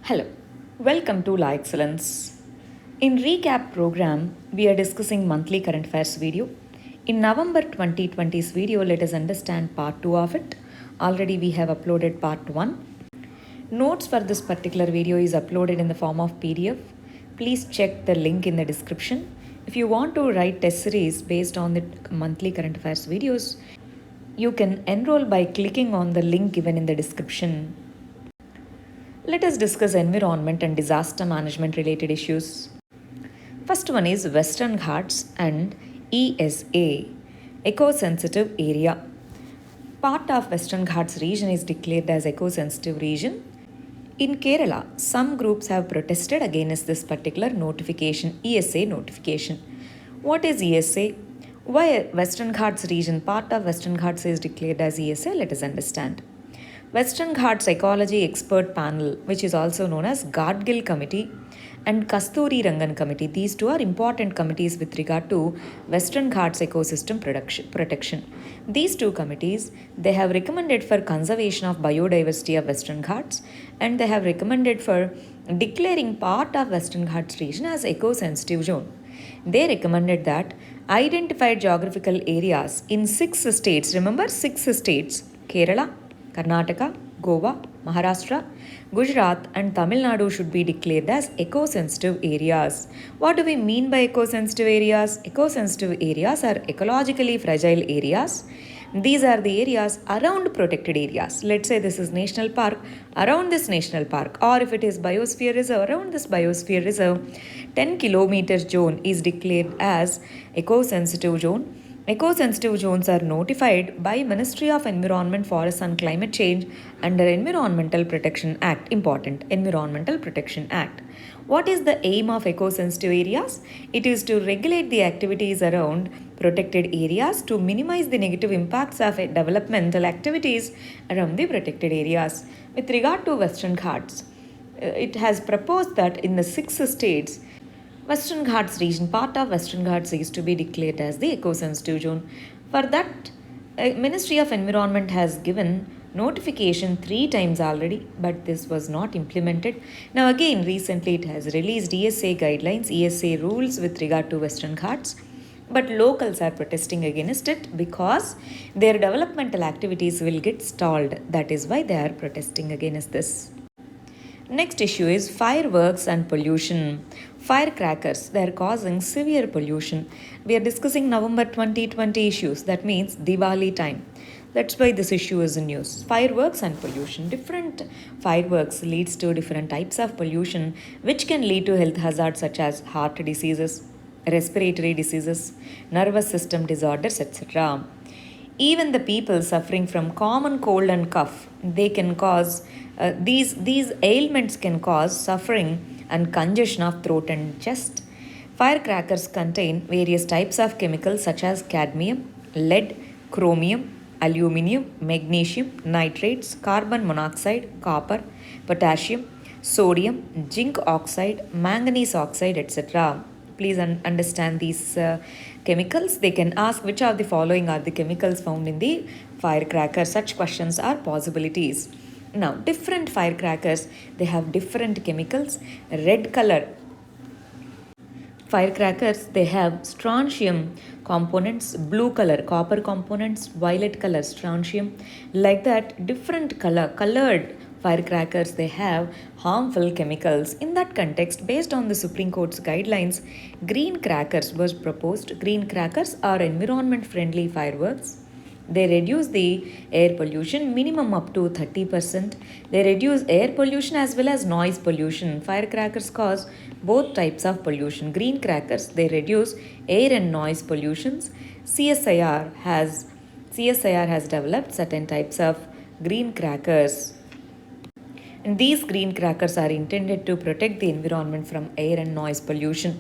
Hello, welcome to La Excellence. In ReCAP program, we are discussing monthly current affairs video. In November 2020's video, let us understand part 2 of it. Already we have uploaded part 1. Notes for this particular video is uploaded in the form of PDF. Please check the link in the description. If you want to write test series based on the monthly current affairs videos, you can enroll by clicking on the link given in the description. Let us discuss environment and disaster management related issues. First one is Western Ghats and ESA, eco-sensitive area. Part of Western Ghats region is declared as eco-sensitive region. In Kerala, some groups have protested against this particular notification, ESA notification. What is ESA? Why Western Ghats region, part of Western Ghats is declared as ESA? Let us understand. Western Ghats Ecology Expert Panel, which is also known as Gadgil Committee and Kasturi Rangan Committee. These two are important committees with regard to Western Ghats ecosystem protection. These two committees, they have recommended for conservation of biodiversity of Western Ghats, and they have recommended for declaring part of Western Ghats region as eco-sensitive zone. They recommended that identified geographical areas in 6 states, remember 6 states, Kerala, Karnataka, Goa, Maharashtra, Gujarat and Tamil Nadu should be declared as eco-sensitive areas. What do we mean by eco-sensitive areas? Eco-sensitive areas are ecologically fragile areas. These are the areas around protected areas. Let's say this is national park, around this national park, or if it is biosphere reserve, around this biosphere reserve, 10 kilometers zone is declared as eco-sensitive zone. Eco-sensitive zones are notified by Ministry of Environment, Forests and Climate Change under Environmental Protection Act. Important, Environmental Protection Act. What is the aim of eco-sensitive areas? It is to regulate the activities around protected areas to minimize the negative impacts of developmental activities around the protected areas. With regard to Western Ghats, it has proposed that in the 6 states, Western Ghats region, part of Western Ghats is to be declared as the eco-sensitive zone. For that, Ministry of Environment has given notification 3 times already, but this was not implemented. Now again, recently it has released ESA guidelines, ESA rules with regard to Western Ghats, but locals are protesting against it because their developmental activities will get stalled. That is why they are protesting against this. Next issue is fireworks and pollution. Firecrackers, they are causing severe pollution. We are discussing November 2020 issues. That means Diwali time. That's why this issue is in news. Fireworks and pollution. Different fireworks leads to different types of pollution, which can lead to health hazards such as heart diseases, respiratory diseases, nervous system disorders, etc. Even the people suffering from common cold and cough, they can cause these ailments can cause suffering and congestion of throat and chest. Firecrackers contain various types of chemicals such as cadmium, lead, chromium, aluminium, magnesium, nitrates, carbon monoxide, copper, potassium, sodium, zinc oxide, manganese oxide, etc. Please understand these chemicals. They can ask which of the following are the chemicals found in the firecracker. Such questions are possibilities. Now, different firecrackers, they have different chemicals. Red color firecrackers, they have strontium components, blue color copper components, violet color strontium. Like that, different colored firecrackers, they have harmful chemicals. In that context, based on the Supreme Court's guidelines, green crackers was proposed. Green crackers are environment friendly fireworks. They reduce the air pollution minimum up to 30%. They reduce air pollution as well as noise pollution. Firecrackers cause both types of pollution. Green crackers, they reduce air and noise pollutions. CSIR has developed certain types of green crackers. And these green crackers are intended to protect the environment from air and noise pollution.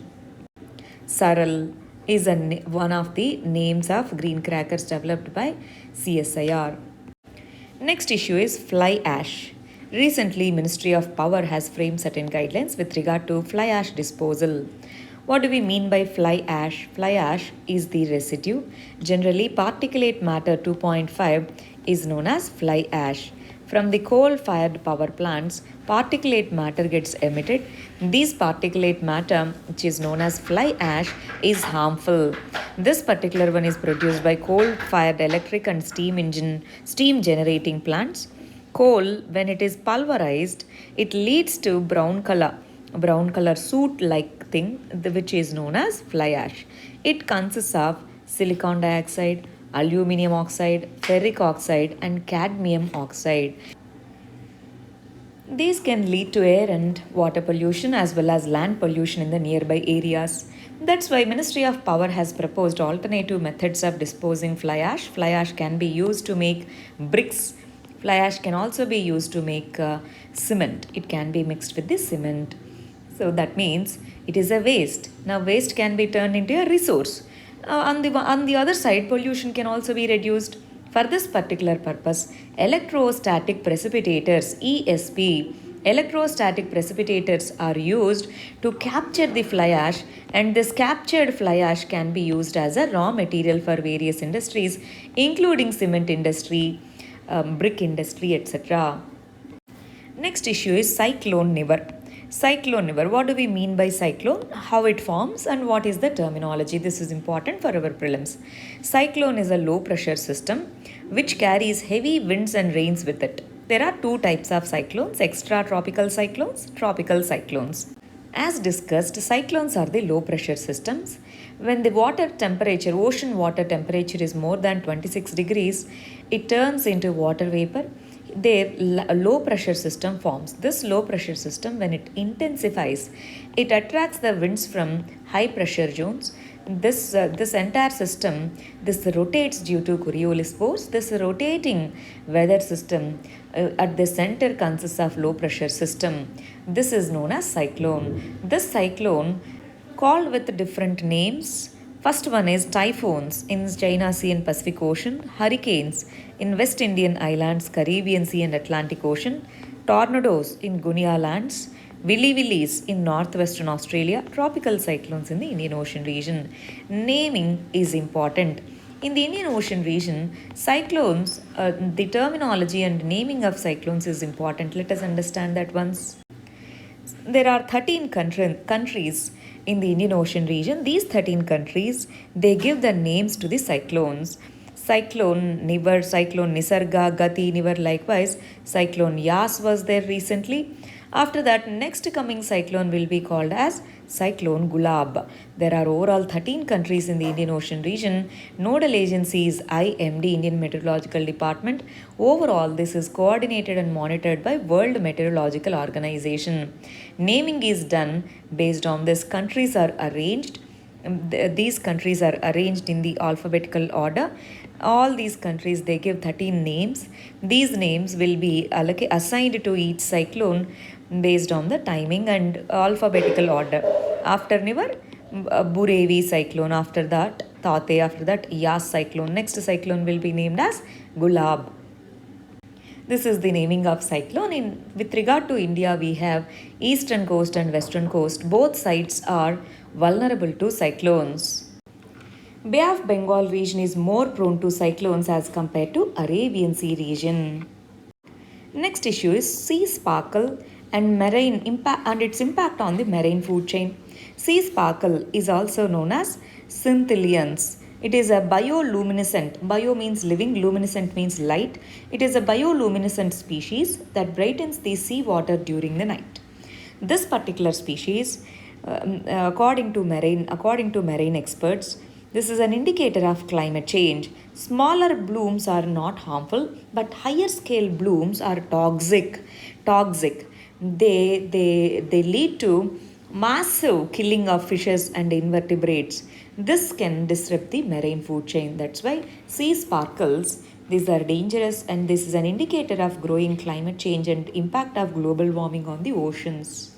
Saral is one of the names of green crackers developed by CSIR. Next issue is fly ash. Recently, Ministry of Power has framed certain guidelines with regard to fly ash disposal. What do we mean by fly ash? Fly ash is the residue. Generally, particulate matter 2.5 is known as fly ash. From the coal-fired power plants, particulate matter gets emitted. This particulate matter, which is known as fly ash, is harmful. This particular one is produced by coal-fired electric and steam generating plants. Coal, when it is pulverized, it leads to brown color soot-like thing, which is known as fly ash. It consists of silicon dioxide, aluminium oxide, ferric oxide, and cadmium oxide. These can lead to air and water pollution as well as land pollution in the nearby areas. That's why Ministry of Power has proposed alternative methods of disposing fly ash. Fly ash can be used to make bricks. Fly ash can also be used to make cement. It can be mixed with the cement. So that means it is a waste. Now waste can be turned into a resource. On the other side, pollution can also be reduced. For this particular purpose, electrostatic precipitators electrostatic precipitators are used to capture the fly ash, and this captured fly ash can be used as a raw material for various industries, including cement industry, brick industry, etc. Next issue is cyclone Nivar. Cyclone Nivar. What do we mean by cyclone? How it forms and what is the terminology? This is important for our prelims. Cyclone is a low pressure system which carries heavy winds and rains with it. There are two types of cyclones: extratropical cyclones, tropical cyclones. As discussed, cyclones are the low pressure systems. When the ocean water temperature is more than 26 degrees, it turns into water vapor. Their low pressure system forms. This low pressure system, when it intensifies, it attracts the winds from high pressure zones. This entire system, this rotates due to Coriolis force. This rotating weather system at the center consists of low pressure system. This is known as cyclone. This cyclone, called with different names. First one is typhoons in China Sea and Pacific Ocean, hurricanes in West Indian Islands, Caribbean Sea and Atlantic Ocean, tornadoes in Guiana Lands, willies in northwestern Australia, tropical cyclones in the Indian Ocean region. Naming is important. In the Indian Ocean region, cyclones, the terminology and naming of cyclones is important. Let us understand that once. There are 13 countries in the Indian Ocean region. These 13 countries, they give the names to the cyclones. Cyclone Nivar, Cyclone Nisarga, Gati, Nivar, likewise. Cyclone Yas was there recently. After that, next coming cyclone will be called as Cyclone Gulab. There are overall 13 countries in the Indian Ocean region. Nodal agency is IMD, Indian Meteorological Department. Overall, this is coordinated and monitored by World Meteorological Organization. Naming is done based on this. Countries are arranged. These countries are arranged in the alphabetical order. All these countries, they give 13 names. These names will be assigned to each cyclone based on the timing and alphabetical order. After Nivar, Burevi cyclone. After that, Tate. After that, Yas cyclone. Next cyclone will be named as Gulab. This is the naming of cyclone. With regard to India, we have eastern coast and western coast. Both sides are vulnerable to cyclones. Bay of Bengal region is more prone to cyclones as compared to Arabian Sea region. Next issue is sea sparkle and marine impact and its impact on the marine food chain. Sea sparkle is also known as scintillance. It is a bioluminescent. Bio means living, luminescent means light. It is a bioluminescent species that brightens the sea water during the night. This particular species, according to marine experts, this is an indicator of climate change. Smaller blooms are not harmful, but higher scale blooms are toxic. They lead to massive killing of fishes and invertebrates. This can disrupt the marine food chain. That's why sea sparkles, these are dangerous, and this is an indicator of growing climate change and impact of global warming on the oceans.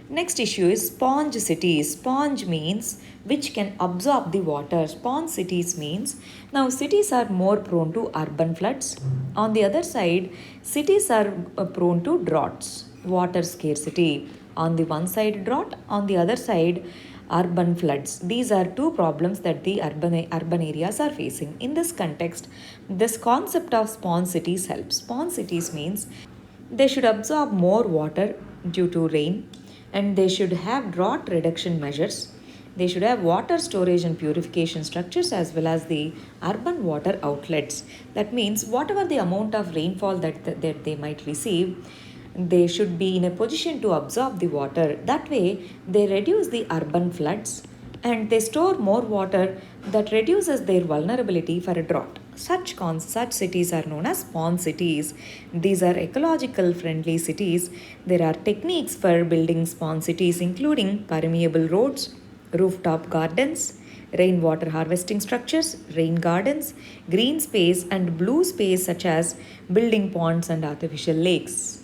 Next issue is sponge cities. Sponge means which can absorb the water. Sponge cities means, now cities are more prone to urban floods. On the other side, cities are prone to droughts, water scarcity. On the one side drought, on the other side urban floods. These are two problems that the urban areas are facing. In this context, this concept of spawn cities helps. Spawn cities means they should absorb more water due to rain, and they should have drought reduction measures. They should have water storage and purification structures as well as the urban water outlets. That means whatever the amount of rainfall that they might receive, they should be in a position to absorb the water. That way, they reduce the urban floods and they store more water that reduces their vulnerability for a drought. Such cities are known as spawn cities. These are ecological friendly cities. There are techniques for building spawn cities, including permeable roads, rooftop gardens, rainwater harvesting structures, rain gardens, green space, and blue space, such as building ponds and artificial lakes.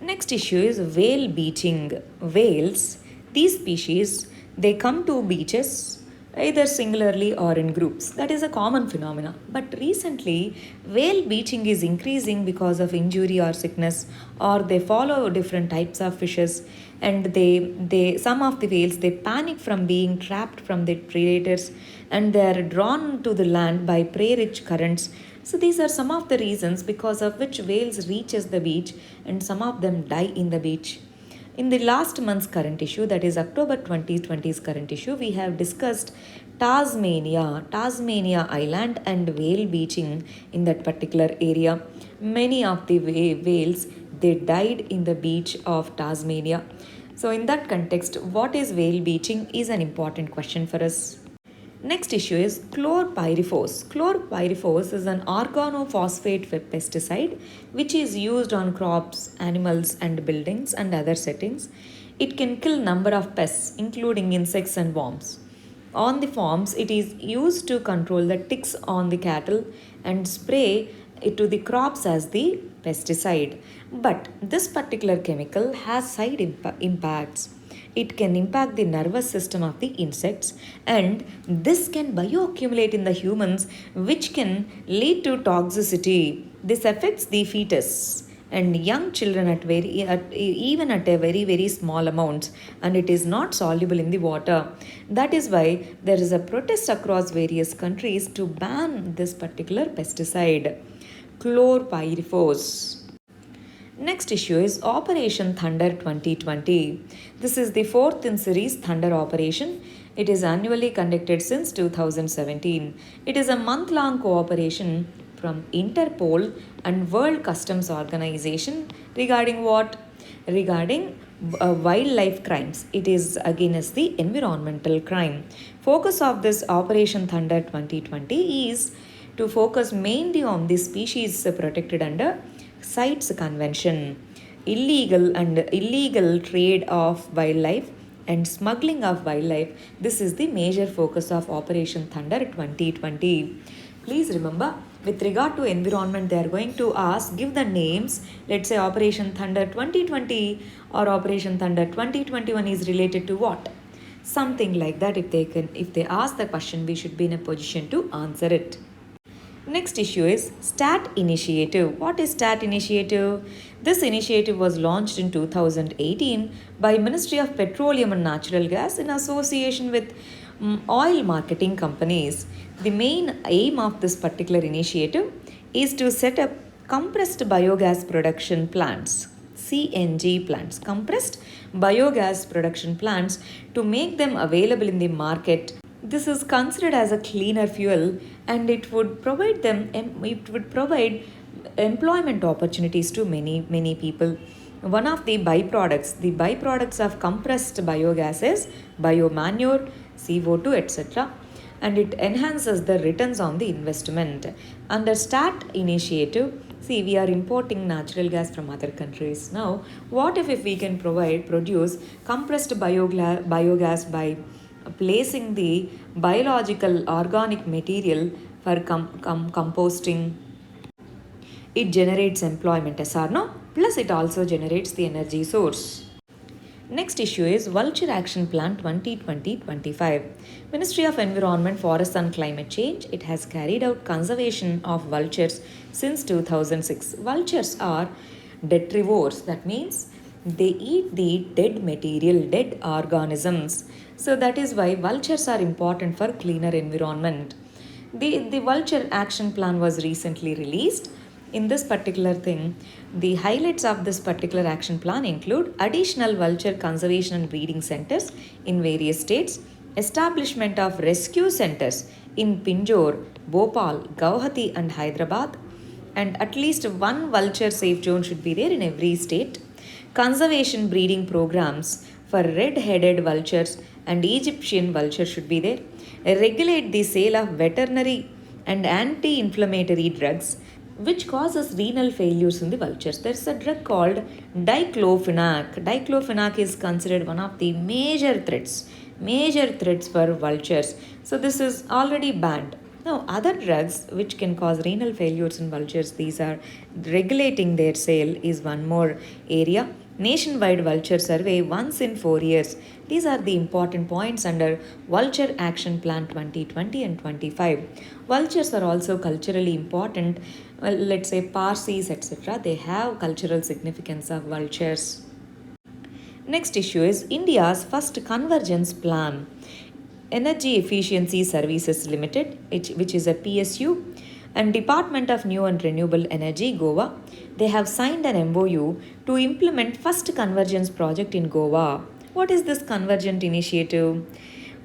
Next issue is whale beaching. Whales, these species, they come to beaches either singularly or in groups. That is a common phenomena. But recently, whale beaching is increasing because of injury or sickness, or they follow different types of fishes, and they some of the whales, they panic from being trapped from the predators, and they are drawn to the land by prey-rich currents. So these are some of the reasons because of which whales reaches the beach, and some of them die in the beach. In the last month's current issue, that is October 2020's current issue, we have discussed Tasmania Island and whale beaching in that particular area. Many of the whales, they died in the beach of Tasmania. So in that context, what is whale beaching is an important question for us. Next issue is chlorpyrifos. Chlorpyrifos is an organophosphate pesticide which is used on crops, animals and buildings and other settings. It can kill number of pests including insects and worms. On the farms, it is used to control the ticks on the cattle and spray it to the crops as the pesticide. But this particular chemical has side impacts. It can impact the nervous system of the insects, and this can bioaccumulate in the humans, which can lead to toxicity. This affects the fetus and young children even at a very small amounts, and it is not soluble in the water. That is why there is a protest across various countries to ban this particular pesticide, chlorpyrifos. Next issue is Operation Thunder 2020. This is the fourth in series Thunder Operation. It is annually conducted since 2017. It is a month-long cooperation from Interpol and World Customs Organization regarding what? Regarding wildlife crimes. It is against the environmental crime. Focus of this Operation Thunder 2020 is to focus mainly on the species protected under CITES Convention, illegal trade of wildlife and smuggling of wildlife. This is the major focus of Operation Thunder 2020. Please remember, with regard to environment, they are going to ask, give the names. Let's say Operation Thunder 2020 or Operation Thunder 2021 is related to what? Something like that. If they ask the question, we should be in a position to answer it. Next issue is STAT initiative. What is STAT initiative? This initiative was launched in 2018 by Ministry of Petroleum and Natural Gas in association with oil marketing companies. The main aim of this particular initiative is to set up compressed biogas production plants, CNG plants, compressed biogas production plants, to make them available in the market. This is considered as a cleaner fuel, and it would provide employment opportunities to many people. One of the byproducts of compressed biogas is biomanure, CO2, etc., and it enhances the returns on the investment. Under STAT initiative, see, we are importing natural gas from other countries. Now, what if we can produce compressed biogas by placing the biological organic material for composting? It generates employment, yes or no? Plus it also generates the energy source. Next issue is Vulture Action Plan 2020-25. Ministry of Environment, Forests and Climate Change, it has carried out conservation of vultures since 2006. Vultures are detrivores. That means They eat the dead material, dead organisms. So that is why vultures are important for cleaner environment. The vulture action plan was recently released. In this particular thing, the highlights of this particular action plan include additional vulture conservation and breeding centers in various states, establishment of rescue centers in Pinjore, Bhopal, Guwahati and Hyderabad, and at least one vulture safe zone should be there in every state. Conservation breeding programs for red-headed vultures and Egyptian vultures should be there. Regulate the sale of veterinary and anti-inflammatory drugs which causes renal failures in the vultures. There's a drug called diclofenac. Diclofenac is considered one of the major threats for vultures. So this is already banned. Now, other drugs which can cause renal failures in vultures, these are regulating their sale is one more area. Nationwide vulture survey once in 4 years. These are the important points under Vulture Action Plan 2020 and 25. Vultures are also culturally important. Well, let's say Parsis, etc. They have cultural significance of vultures. Next issue is India's first convergence plan. Energy Efficiency Services Limited, which is a PSU, and Department of New and Renewable Energy, Goa, they have signed an MOU to implement first convergence project in Goa. What is this convergent initiative?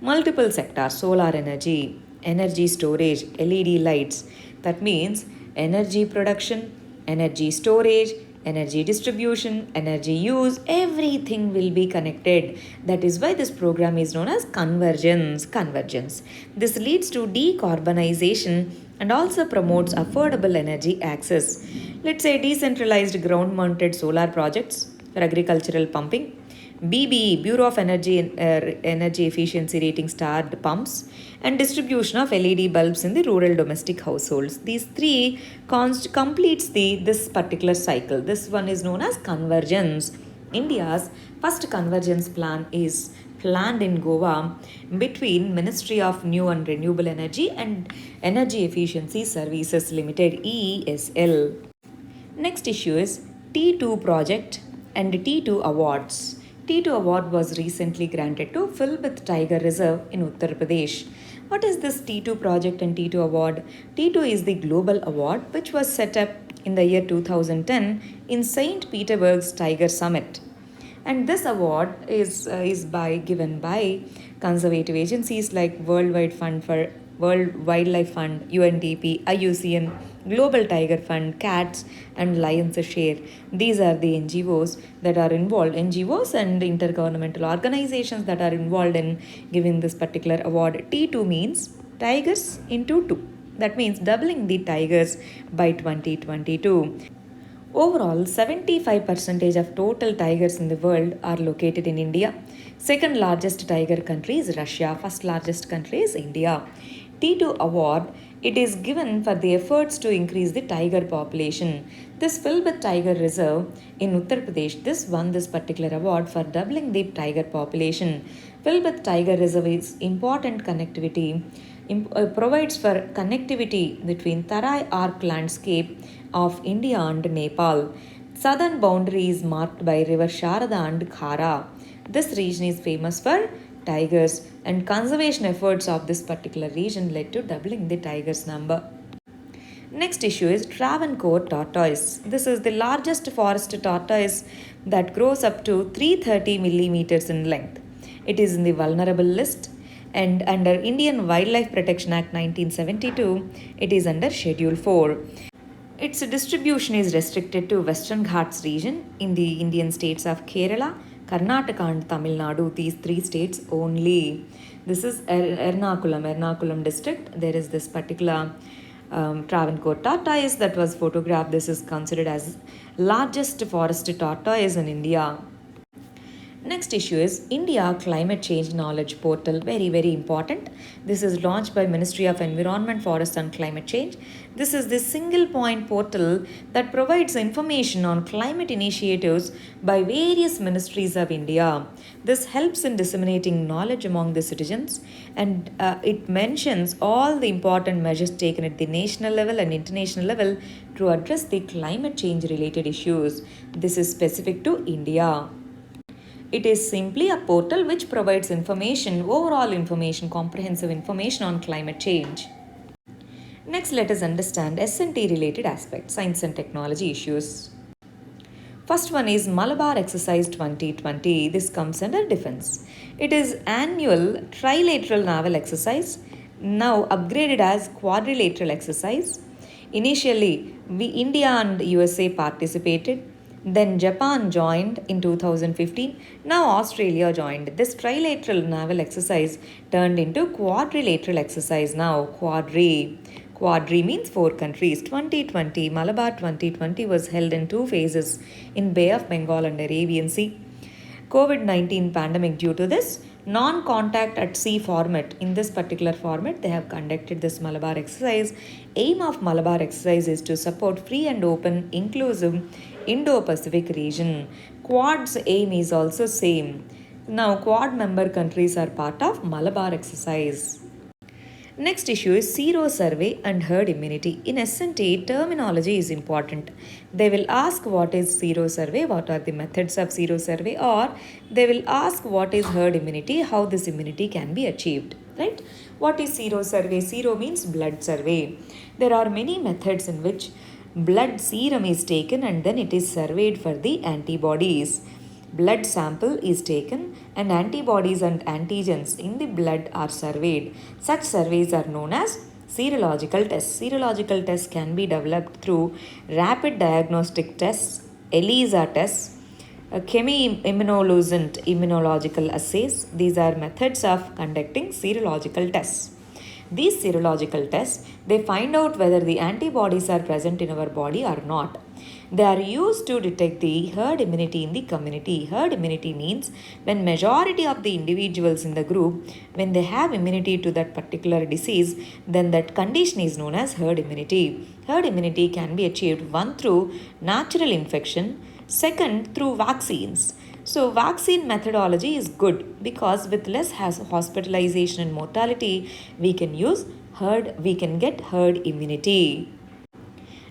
Multiple sectors, solar energy, energy storage, LED lights. That means energy production, energy storage, energy distribution, energy use, everything will be connected. That is why this program is known as convergence. This leads to decarbonization and also promotes affordable energy access. Let's say decentralized ground mounted solar projects for agricultural pumping, BBE, Bureau of Energy Efficiency Rating starred pumps, and distribution of LED bulbs in the rural domestic households. These three completes this particular cycle. This one is known as convergence. India's first convergence plan is planned in Goa between Ministry of New and Renewable Energy and Energy Efficiency Services Limited, EESL. Next issue is T2 project and T2 awards. T2 award was recently granted to Philbith Tiger Reserve in Uttar Pradesh. What is this T2 project and T2 award? T2 is the global award which was set up in the year 2010 in St. Petersburg's Tiger Summit. And this award is given by conservative agencies like World Wildlife Fund, UNDP, IUCN, Global Tiger Fund, CATS, and Lions Share. These are the NGOs that are involved, NGOs and intergovernmental organizations that are involved in giving this particular award. T2 means tigers into 2. That means doubling the tigers by 2022. Overall, 75% of total tigers in the world are located in India. Second largest tiger country is Russia. First largest country is India. T2 award, it is given for the efforts to increase the tiger population. This Philbith Tiger Reserve in Uttar Pradesh, this won this particular award for doubling the tiger population. Philbith Tiger Reserve is important connectivity, provides for connectivity between Tarai Arc landscape of India and Nepal. Southern boundary is marked by river Sharada and Khara. This region is famous for tigers, and conservation efforts of this particular region led to doubling the tigers' number. Next issue is Travancore tortoise. This is the largest forest tortoise that grows up to 330 millimeters in length. It is in the vulnerable list, and under Indian Wildlife Protection Act 1972, it is under Schedule 4. Its distribution is restricted to Western Ghats region in the Indian states of Kerala, Karnataka and Tamil Nadu, these three states only. This is Ernakulam district. There is this particular Travancore tortoise that was photographed. This is considered as largest forest tortoise in India. Next issue is India Climate Change Knowledge Portal. Very important. This is launched by Ministry of Environment, Forest and Climate Change. This is the single point portal that provides information on climate initiatives by various ministries of India. This helps in disseminating knowledge among the citizens, and it mentions all the important measures taken at the national level and international level to address the climate change related issues. This is specific to India. It is simply a portal which provides information, overall information, comprehensive information on climate change. Next, let us understand S&T related aspects, science and technology issues. First one is Malabar Exercise 2020. This comes under defense. It is annual trilateral naval exercise, now upgraded as quadrilateral exercise. Initially, India and USA participated. Then Japan joined in 2015. Now Australia joined. This trilateral naval exercise turned into quadrilateral exercise now. Quadri means 4 countries. 2020, Malabar 2020 was held in 2 phases in Bay of Bengal and Arabian Sea. COVID-19 pandemic, due to this non-contact at sea format, in this particular format they have conducted this Malabar exercise. Aim of Malabar exercise is to support free and open inclusive Indo-Pacific region. Quad's aim is also same. Now Quad member countries are part of Malabar exercise. Next issue is sero survey and herd immunity. In S&T, terminology is important. They will ask what is sero survey, what are the methods of sero survey, or they will ask what is herd immunity, how this immunity can be achieved. Right? What is sero survey? Sero means blood survey. There are many methods in which blood serum is taken and then it is surveyed for the antibodies. Blood sample is taken and antibodies and antigens in the blood are surveyed. Such surveys are known as serological tests. Serological tests can be developed through rapid diagnostic tests, ELISA tests, chemi-immunoluminescent immunological assays. These are methods of conducting serological tests. These serological tests, they find out whether the antibodies are present in our body or not. They are used to detect the herd immunity in the community. Herd immunity means when majority of the individuals in the group, when they have immunity to that particular disease, then that condition is known as herd immunity. Herd immunity can be achieved, one, through natural infection, second, through vaccines. So vaccine methodology is good because with less hospitalization and mortality, we can get herd immunity.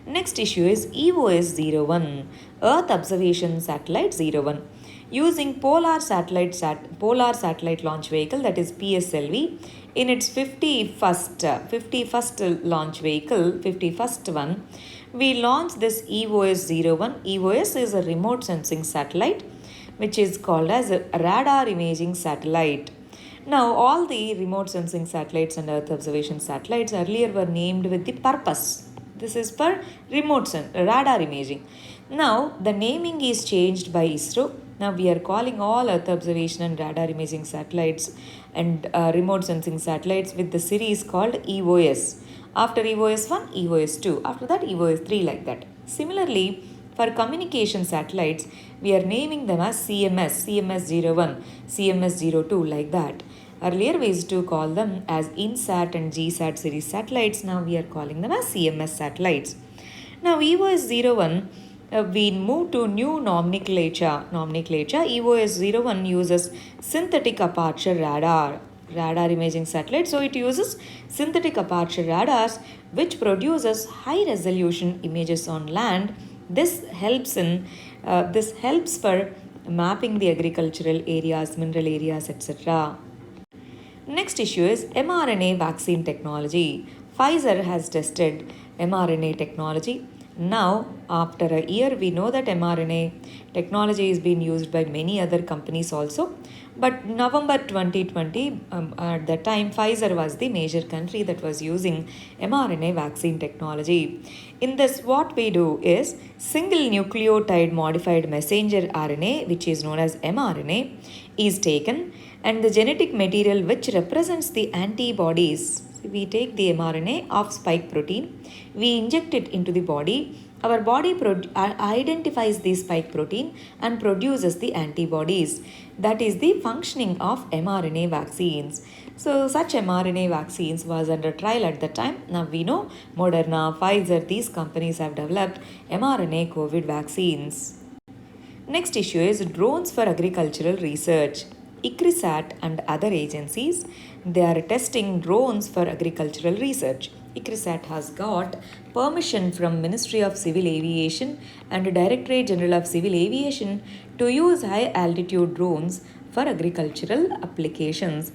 Next issue is EOS-01, Earth Observation Satellite 01. Using Polar Satellite Launch Vehicle, that is PSLV, in its 51st launch vehicle, 51st one, we launched this EOS-01. EOS is a remote sensing satellite which is called as a radar imaging satellite. Now, all the remote sensing satellites and Earth observation satellites earlier were named with the purpose. This is for radar imaging. Now, the naming is changed by ISRO. Now, we are calling all Earth observation and radar imaging satellites and remote sensing satellites with the series called EOS. After EOS 1, EOS 2. After that, EOS 3, like that. Similarly, for communication satellites, we are naming them as CMS, CMS-01, CMS-02, like that. Earlier, we used to call them as INSAT and GSAT series satellites. Now, we are calling them as CMS satellites. Now, EOS-01, we move to new nomenclature. EOS-01 uses synthetic aperture radar imaging satellite. So, it uses synthetic aperture radars which produces high resolution images on land. This helps for mapping the agricultural areas, mineral areas, etc. Next issue is mRNA vaccine technology. Pfizer has tested mRNA technology. Now, after a year, we know that mRNA technology is being used by many other companies also. But November 2020, at that time, Pfizer was the major country that was using mRNA vaccine technology. In this, what we do is single nucleotide modified messenger RNA, which is known as mRNA, is taken, and the genetic material which represents the antibodies. We take the mRNA of spike protein, we inject it into the body, Our body identifies the spike protein and produces the antibodies. That is the functioning of mRNA vaccines. So such mRNA vaccines was under trial at the time. Now we know Moderna, Pfizer, these companies have developed mRNA COVID vaccines. Next issue is drones for agricultural research. ICRISAT and other agencies, they are testing drones for agricultural research. ICRISAT has got permission from Ministry of Civil Aviation and Directorate General of Civil Aviation to use high altitude drones for agricultural applications.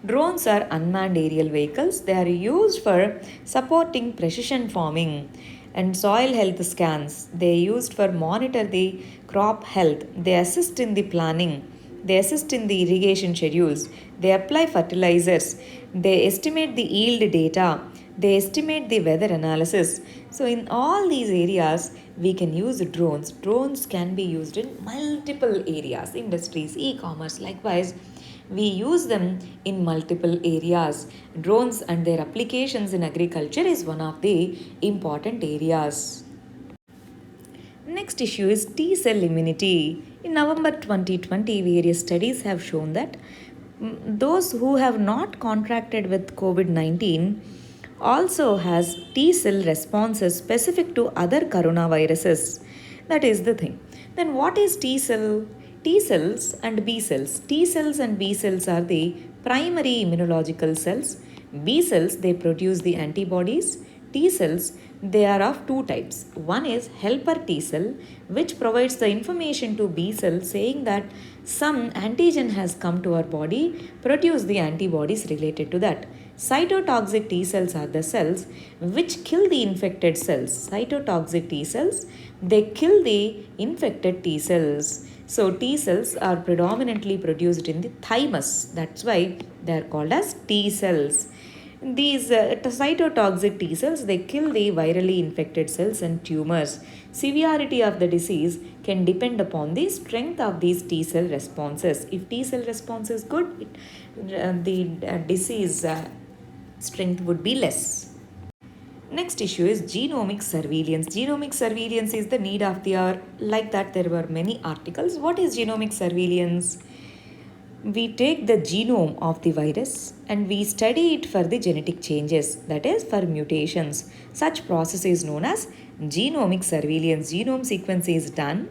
Drones are unmanned aerial vehicles. They are used for supporting precision farming and soil health scans. They are used for monitor the crop health. They assist in the planning. They assist in the irrigation schedules. They apply fertilizers. They estimate the yield data. They estimate the weather analysis. So in all these areas, we can use drones. Drones can be used in multiple areas, industries, e-commerce. Likewise, we use them in multiple areas. Drones and their applications in agriculture is one of the important areas. Next issue is T cell immunity. In November 2020, various studies have shown that those who have not contracted with COVID-19 also has T cell responses specific to other coronaviruses. That is the thing. Then what is T cell? T cells and B cells. T cells and B cells are the primary immunological cells. B cells, they produce the antibodies. T cells, they are of two types. One is helper T cell, which provides the information to B cell saying that some antigen has come to our body, produce the antibodies related to that. Cytotoxic T cells are the cells which kill the infected cells. Cytotoxic T cells, they kill the infected T cells. So T cells are predominantly produced in the thymus. That's why they are called as T cells. These cytotoxic T cells, they kill the virally infected cells and tumors. Severity of the disease can depend upon the strength of these T cell responses. If T cell response is good, the disease strength would be less. Next issue is genomic surveillance. Genomic surveillance is the need of the hour. Like that, there were many articles. What is genomic surveillance? We take the genome of the virus and we study it for the genetic changes, that is for mutations. Such process is known as genomic surveillance. Genome sequence is done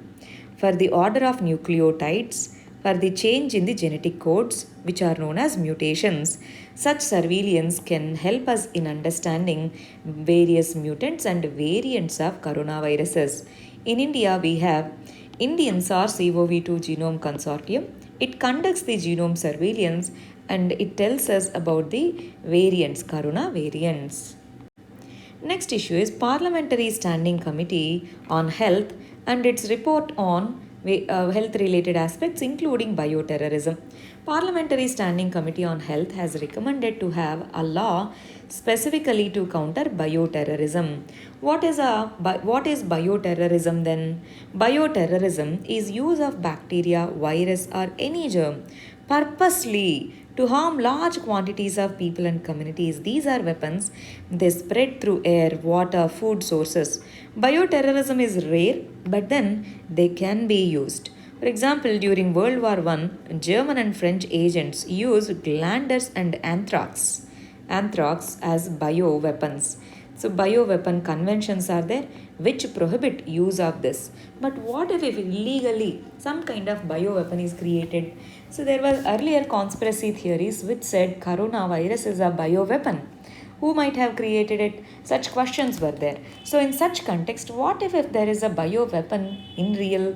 for the order of nucleotides, for the change in the genetic codes, which are known as mutations. Such surveillance can help us in understanding various mutants and variants of coronaviruses. In India, we have Indian SARS-CoV-2 Genome Consortium. It conducts the genome surveillance and it tells us about the variants, corona variants. Next issue is Parliamentary Standing Committee on Health and its report on health related aspects including bioterrorism. Parliamentary Standing Committee on Health has recommended to have a law specifically to counter bioterrorism. What is bioterrorism then? Bioterrorism is use of bacteria, virus or any germ purposely to harm large quantities of people and communities. These are weapons. They spread through air, water, food sources. Bioterrorism is rare, but then they can be used. For example, during World War I, German and French agents used glanders and anthrax as bioweapons. So bioweapon conventions are there which prohibit use of this. But what if illegally some kind of bioweapon is created? So there were earlier conspiracy theories which said coronavirus is a bioweapon. Who might have created it? Such questions were there. So in such context, what if there is a bioweapon in real?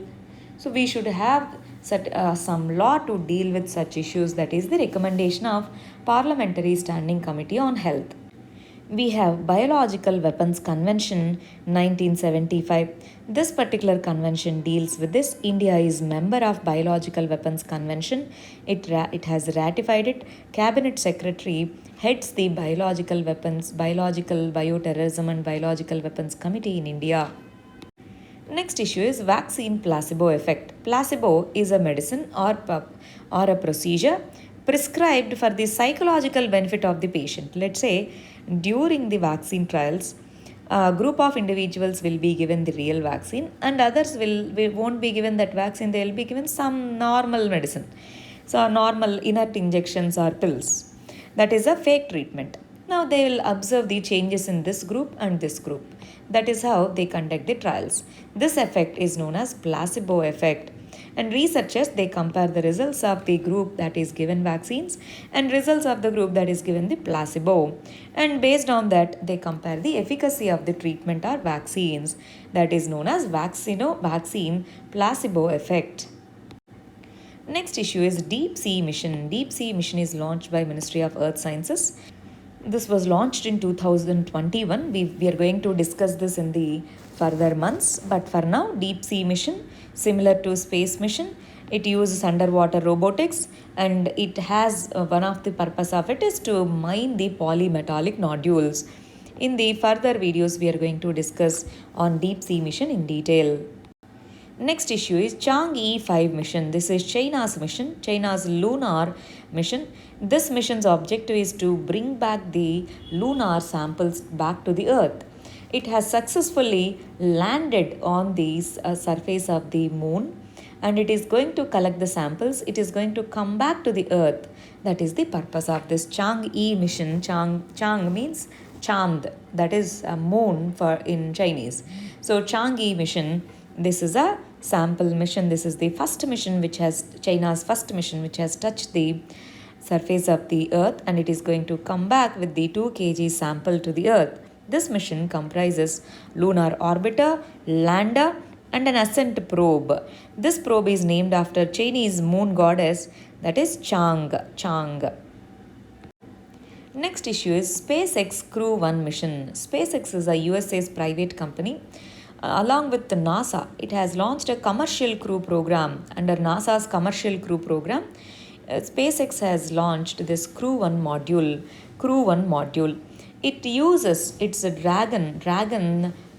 So we should have some law to deal with such issues. That is the recommendation of Parliamentary Standing Committee on Health. We have Biological Weapons Convention 1975. This particular convention deals with this. India is member of Biological Weapons Convention. It has ratified it. Cabinet Secretary heads the Bioterrorism and Biological Weapons Committee in India. Next issue is vaccine placebo effect. Placebo is a medicine or a procedure prescribed for the psychological benefit of the patient. Let's say during the vaccine trials, A group of individuals will be given the real vaccine and others won't be given that vaccine. They will be given some normal medicine. So normal inert injections or pills. That is a fake treatment. Now they will observe the changes in this group and this group. That is how they conduct the trials. This effect is known as placebo effect. And researchers, they compare the results of the group that is given vaccines and results of the group that is given the placebo. And based on that, they compare the efficacy of the treatment or vaccines. That is known as vaccine placebo effect. Next issue is Deep Sea Mission. Deep Sea Mission is launched by Ministry of Earth Sciences. This was launched in 2021. We are going to discuss this in the further months. But for now, Deep Sea Mission, similar to Space Mission, it uses underwater robotics, and it has one of the purpose of it is to mine the polymetallic nodules. In the further videos, we are going to discuss on Deep Sea Mission in detail. Next issue is Chang'e 5 mission. This is China's mission, China's lunar mission. This mission's objective is to bring back the lunar samples back to the Earth. It has successfully landed on the surface of the moon, and it is going to collect the samples. It is going to come back to the Earth. That is the purpose of this Chang'e mission. Chang means Chand, that is a moon for in Chinese. So Chang'e mission, this is a sample mission. This is the first mission China's first mission which has touched the surface of the Earth, and it is going to come back with the 2 kg sample to the Earth. This mission comprises lunar orbiter, lander, and an ascent probe. This probe is named after Chinese moon goddess, that is Chang. Next issue is SpaceX Crew 1 mission. SpaceX is a USA's private company. Along with the NASA, it has launched a commercial crew program. Under NASA's commercial crew program, SpaceX has launched this Crew 1 module. It uses its Dragon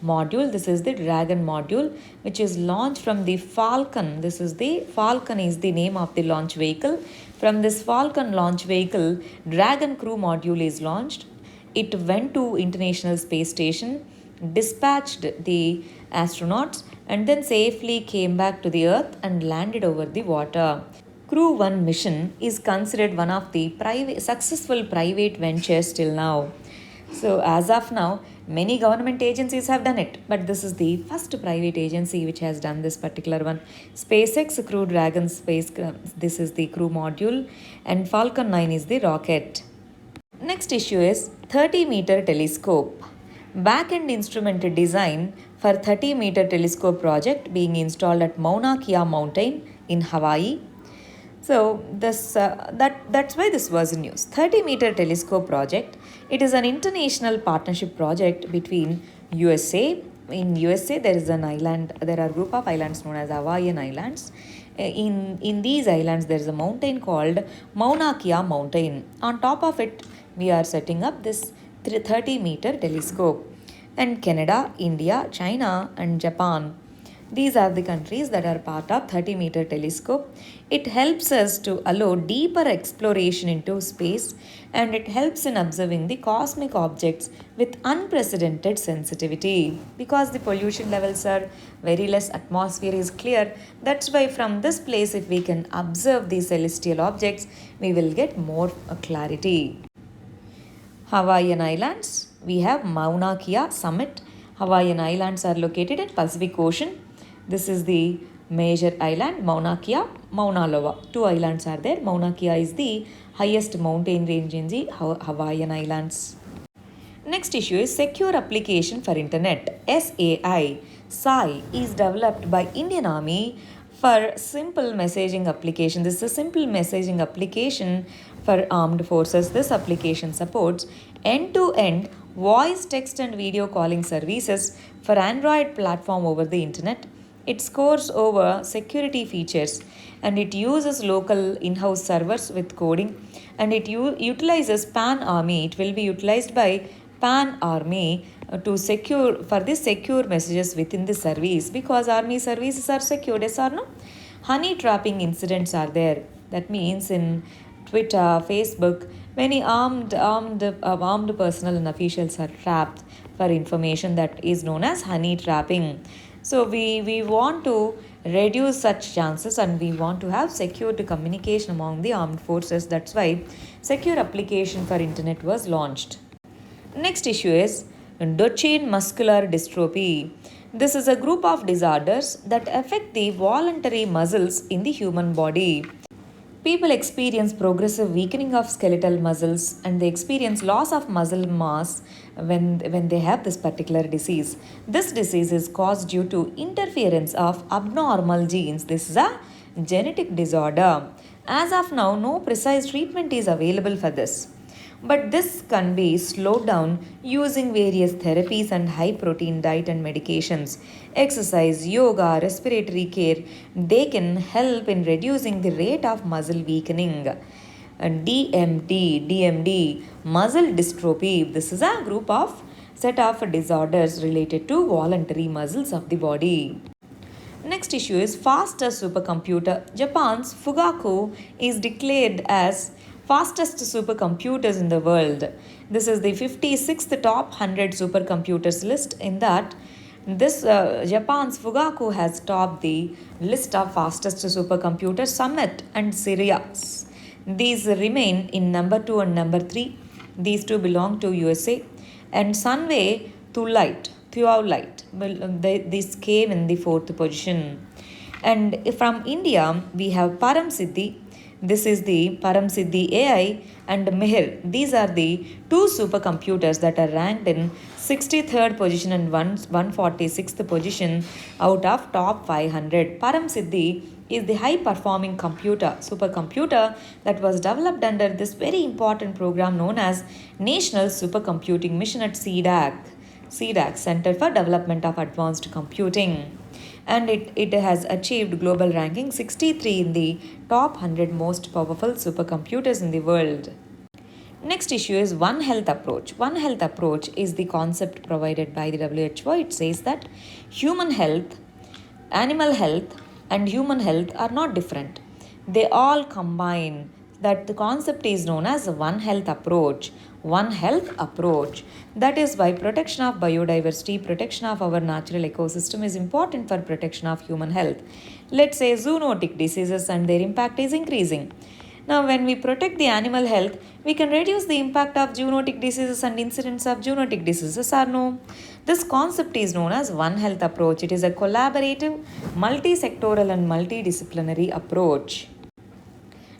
module. This is the Dragon module, which is launched from the Falcon. Falcon is the name of the launch vehicle. From this Falcon launch vehicle, Dragon Crew module is launched. It went to International Space Station, dispatched the astronauts, and then safely came back to the Earth and landed over the water. Crew 1 mission is considered one of the successful private ventures till now. So as of now, many government agencies have done it, but this is the first private agency which has done this particular one. SpaceX Crew Dragon space, this is the crew module, and Falcon 9 is the rocket. Next issue is 30-meter telescope. Back-end instrument design for 30-meter telescope project being installed at Mauna Kea Mountain in Hawaii. So that's why this was in news. 30-meter telescope project. It is an international partnership project between USA. In USA, there is an island. There are a group of islands known as Hawaiian Islands. In these islands, there is a mountain called Mauna Kea Mountain. On top of it, we are setting up this 30-meter telescope. And Canada, India, China, and Japan, these are the countries that are part of 30-meter telescope. It helps us to allow deeper exploration into space, and it helps in observing the cosmic objects with unprecedented sensitivity. Because the pollution levels are very less, atmosphere is clear. That's why from this place, if we can observe these celestial objects, we will get more clarity. Hawaiian Islands, we have Mauna Kea Summit. Hawaiian Islands are located in Pacific Ocean. This is the major island, Mauna Kea, Mauna Loa. 2 islands are there. Mauna Kea is the highest mountain range in the Hawaiian Islands. Next issue is Secure Application for Internet. SAI is developed by Indian Army for simple messaging application. This is a simple messaging application for armed forces. This application supports end-to-end voice, text and video calling services for Android platform over the internet. It scores over security features, and it uses local in-house servers with coding, and it utilizes PAN Army. It will be utilized by PAN Army to secure for the secure messages within the service, because Army services are secured, yes or no? Honey trapping incidents are there. That means in Twitter, Facebook, many armed personnel and officials are trapped for information that is known as honey trapping. So we want to reduce such chances and we want to have secure communication among the armed forces. That's why secure application for internet was launched. Next issue is Duchenne muscular dystrophy. This is a group of disorders that affect the voluntary muscles in the human body. People experience progressive weakening of skeletal muscles and they experience loss of muscle mass when they have this particular disease. This disease is caused due to interference of abnormal genes. This is a genetic disorder. As of now, no precise treatment is available for this. But this can be slowed down using various therapies and high protein diet and medications. Exercise, yoga, respiratory care, they can help in reducing the rate of muscle weakening. And DMD, muscle dystrophy. This is a group of set of disorders related to voluntary muscles of the body. Next issue is fastest supercomputer. Japan's Fugaku is declared as fastest supercomputers in the world. This is the 56th top 100 supercomputers list. In that, this Japan's Fugaku has topped the list of fastest supercomputers. Summit and Sirius. These remain in number 2 and number 3. These two belong to USA. And Sunway Thuolite. This came in the 4th position. And from India, we have Param Siddhi. This is the Param Siddhi AI and Mihir. These are the two supercomputers that are ranked in 63rd position and 146th position out of top 500. Param Siddhi is the high performing supercomputer that was developed under this very important program known as National Supercomputing Mission at CDAC, Center for Development of Advanced Computing. And it has achieved global ranking 63 in the top 100 most powerful supercomputers in the world. Next issue is One Health approach. One Health approach is the concept provided by the WHO. It says that human health, animal health, and human health are not different. They all combine. That the concept is known as One Health approach. One Health approach. That is why protection of biodiversity, protection of our natural ecosystem is important for protection of human health. Let's say zoonotic diseases and their impact is increasing. Now, when we protect the animal health, we can reduce the impact of zoonotic diseases and incidence of zoonotic diseases or no. This concept is known as One Health approach. It is a collaborative, multi-sectoral and multidisciplinary approach.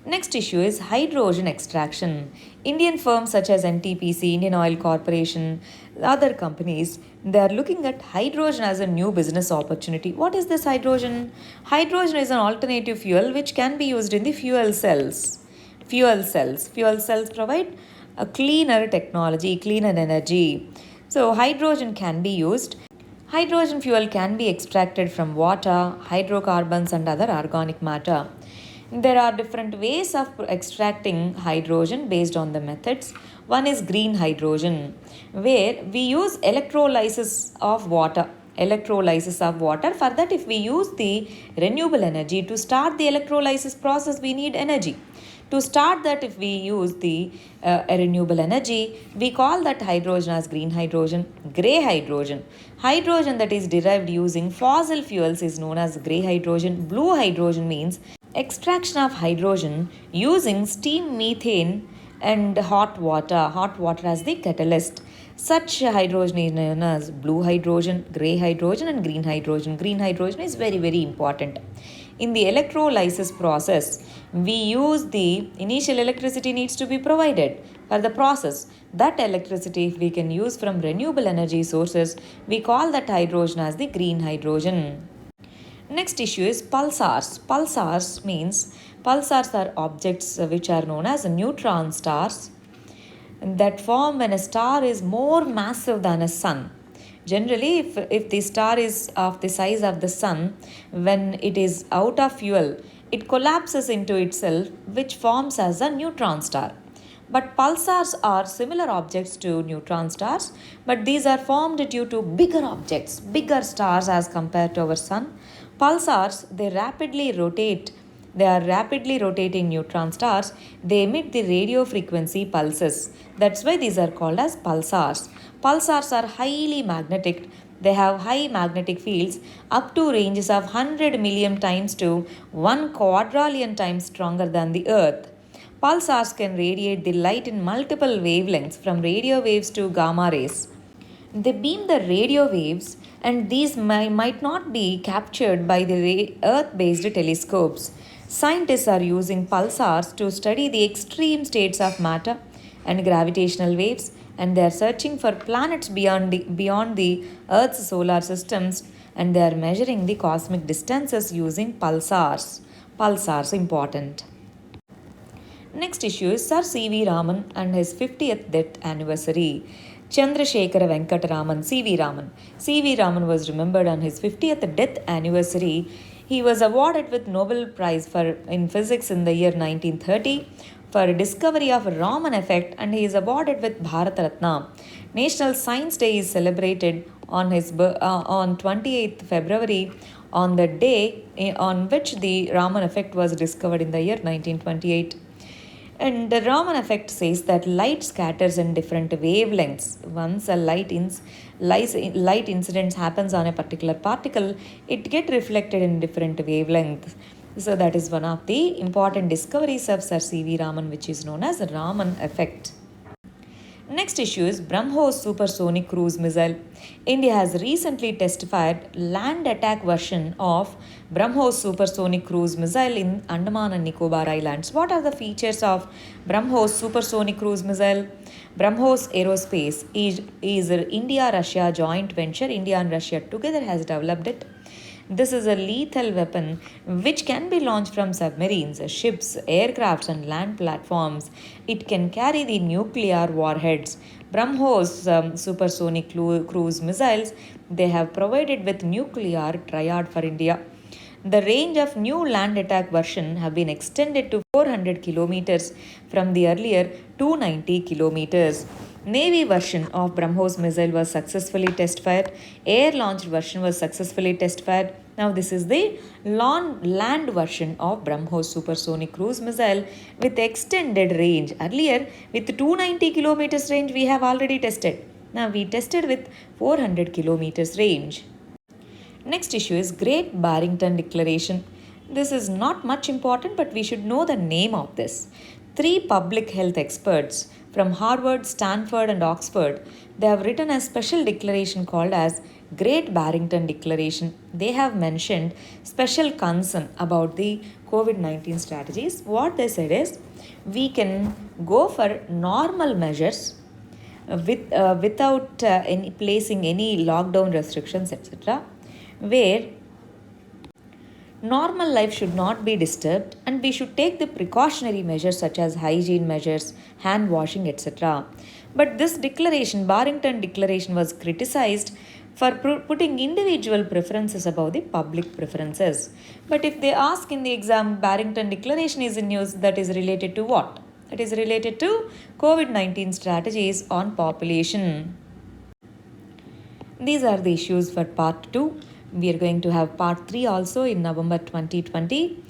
Next issue is hydrogen extraction. Indian firms such as NTPC, Indian Oil Corporation, other companies, they are looking at hydrogen as a new business opportunity. What is this hydrogen? Hydrogen is an alternative fuel which can be used in the fuel cells. Fuel cells provide a cleaner technology, cleaner energy. So hydrogen can be used. Hydrogen fuel can be extracted from water, hydrocarbons and other organic matter. There are different ways of extracting hydrogen based on the methods. One is green hydrogen, where we use electrolysis of water. For that, if we use the renewable energy to start the electrolysis process, we need energy. To start that, if we use the renewable energy, we call that hydrogen as green hydrogen. Grey hydrogen. Hydrogen that is derived using fossil fuels is known as grey hydrogen. Blue hydrogen means extraction of hydrogen using steam methane and hot water as the catalyst. Such hydrogen is known as blue hydrogen, grey hydrogen and green hydrogen. Green hydrogen is very, very important. In the electrolysis process, we use the initial electricity needs to be provided for the process. That electricity, if we can use from renewable energy sources, we call that hydrogen as the green hydrogen. Next issue is pulsars. Pulsars are objects which are known as neutron stars that form when a star is more massive than a sun. Generally, if the star is of the size of the sun, when it is out of fuel, it collapses into itself, which forms as a neutron star. But pulsars are similar objects to neutron stars, but these are formed due to bigger objects, bigger stars as compared to our sun. Pulsars, they rapidly rotate They are rapidly rotating neutron stars. They emit the radio frequency pulses. That's why these are called as pulsars. Pulsars are highly magnetic. They have high magnetic fields up to ranges of 100 million times to 1 quadrillion times stronger than the Earth. Pulsars can radiate the light in multiple wavelengths from radio waves to gamma rays. They beam the radio waves, and these might not be captured by the Earth based telescopes. Scientists are using pulsars to study the extreme states of matter and gravitational waves, and they are searching for planets beyond the Earth's solar systems, and they are measuring the cosmic distances using pulsars. Pulsars important. Next issue is Sir C.V. Raman and his 50th death anniversary. Chandrasekhara Venkataraman, C.V. Raman. C.V. Raman was remembered on his 50th death anniversary. He was awarded with Nobel Prize in Physics in the year 1930 for discovery of Raman effect, and he is awarded with Bharat Ratna. National Science Day is celebrated on 28th February, on the day on which the Raman effect was discovered in the year 1928. And the Raman effect says that light scatters in different wavelengths. Once a light incident happens on a particular particle, it gets reflected in different wavelengths. So that is one of the important discoveries of Sir C.V. Raman, which is known as the Raman effect. Next issue is BrahMos supersonic cruise missile. India has recently testified land attack version of BrahMos supersonic cruise missile in Andaman and Nicobar Islands. What are the features of BrahMos supersonic cruise missile? BrahMos Aerospace is an India-Russia joint venture. India and Russia together has developed it. This is a lethal weapon which can be launched from submarines, ships, aircrafts, and land platforms. It can carry the nuclear warheads. BrahMos supersonic cruise missiles, they have provided with nuclear triad for India. The range of new land attack version have been extended to 400 kilometers from the earlier 290 kilometers. Navy version of BrahMos missile was successfully test-fired. Air-launched version was successfully test-fired. Now this is the land version of BrahMos supersonic cruise missile with extended range. Earlier, with 290 kilometers range, we have already tested. Now we tested with 400 kilometers range. Next issue is Great Barrington Declaration. This is not much important, but we should know the name of this. 3 public health experts from Harvard, Stanford, and Oxford, they have written a special declaration called as Great Barrington Declaration. They have mentioned special concern about the COVID-19 strategies. What they said is, we can go for normal measures without placing any lockdown restrictions, etc., where normal life should not be disturbed, and we should take the precautionary measures such as hygiene measures, hand washing, etc. But this declaration, Barrington Declaration, was criticized for putting individual preferences above the public preferences. But if they ask in the exam, Barrington Declaration is in news, that is related to what? It is related to COVID-19 strategies on population. These are the issues for part 2. We are going to have part 3 also in November 2020.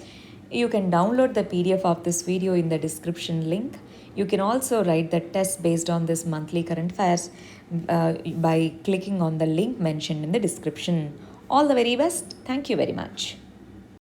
You can download the PDF of this video in the description link. You can also write the test based on this monthly current affairs by clicking on the link mentioned in the description. All the very best. Thank you very much.